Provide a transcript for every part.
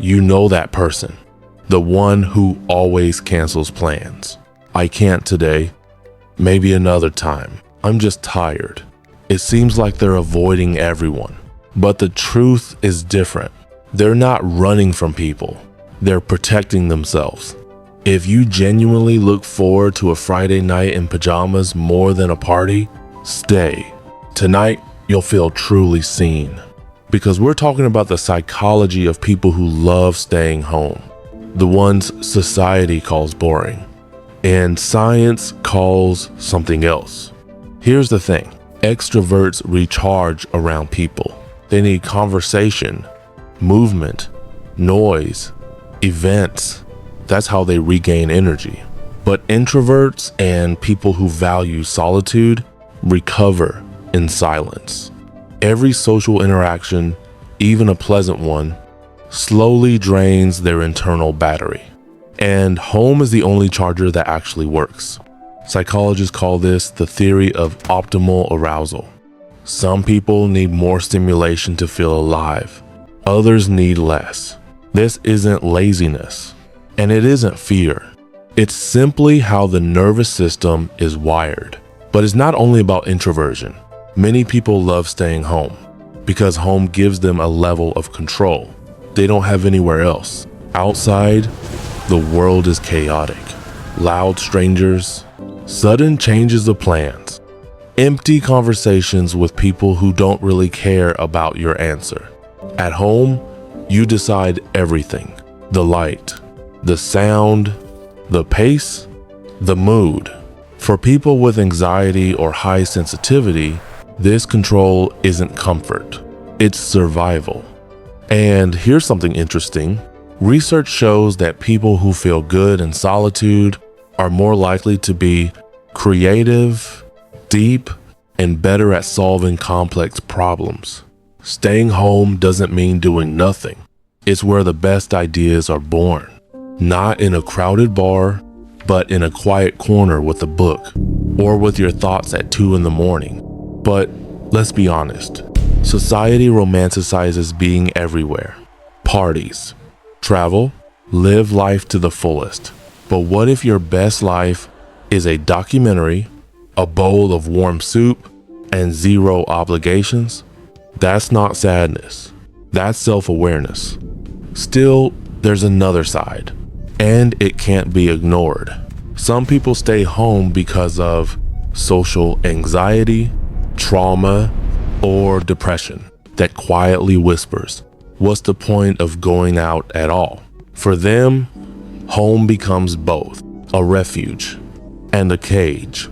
You know that person, the one who always cancels plans. I can't today, maybe another time. I'm just tired. It seems like they're avoiding everyone. But the truth is different. They're not running from people. They're protecting themselves. If you genuinely look forward to a Friday night in pajamas more than a party, stay. Tonight, you'll feel truly seen. Because we're talking about the psychology of people who love staying home. The ones society calls boring. And science calls something else. Here's the thing. Extroverts recharge around people. They need conversation, movement, noise, events. That's how they regain energy. But introverts and people who value solitude recover in silence. Every social interaction, even a pleasant one, slowly drains their internal battery. And home is the only charger that actually works. Psychologists call this the theory of optimal arousal. Some people need more stimulation to feel alive. Others need less. This isn't laziness, and it isn't fear. It's simply how the nervous system is wired. But it's not only about introversion. Many people love staying home because home gives them a level of control they don't have anywhere else. Outside, the world is chaotic. Loud strangers, sudden changes of plans, empty conversations with people who don't really care about your answer. At home, you decide everything. The light, the sound, the pace, the mood. For people with anxiety or high sensitivity, this control isn't comfort, it's survival. And here's something interesting. Research shows that people who feel good in solitude are more likely to be creative, deep, and better at solving complex problems. Staying home doesn't mean doing nothing. It's where the best ideas are born. Not in a crowded bar, but in a quiet corner with a book, or with your thoughts at 2 a.m. But let's be honest. Society romanticizes being everywhere. Parties, travel, live life to the fullest. But what if your best life is a documentary, a bowl of warm soup, and zero obligations? That's not sadness. That's self-awareness. Still, there's another side, and it can't be ignored. Some people stay home because of social anxiety, trauma, or depression that quietly whispers, what's the point of going out at all? For them, home becomes both a refuge and a cage.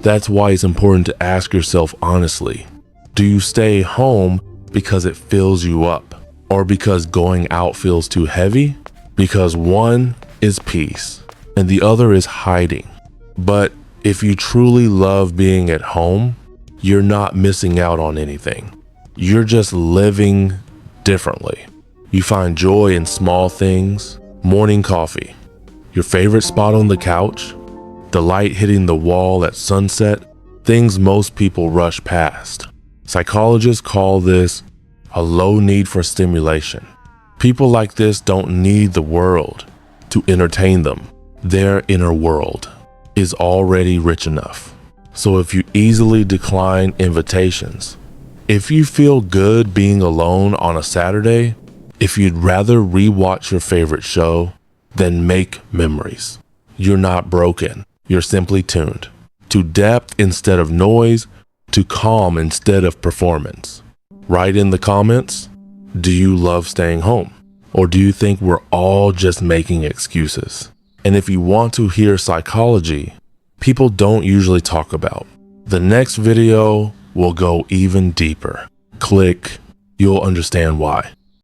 That's why it's important to ask yourself honestly, do you stay home because it fills you up, or because going out feels too heavy? Because one is peace and the other is hiding. But if you truly love being at home, you're not missing out on anything. You're just living differently. You find joy in small things, morning coffee, your favorite spot on the couch, the light hitting the wall at sunset, things most people rush past. Psychologists call this a low need for stimulation. People like this don't need the world to entertain them. Their inner world is already rich enough. So if you easily decline invitations, if you feel good being alone on a Saturday, if you'd rather rewatch your favorite show than make memories, you're not broken. You're simply tuned to depth instead of noise, to calm instead of performance. Write in the comments, do you love staying home? Or do you think we're all just making excuses? And if you want to hear psychology people don't usually talk about, the next video will go even deeper. Click, you'll understand why.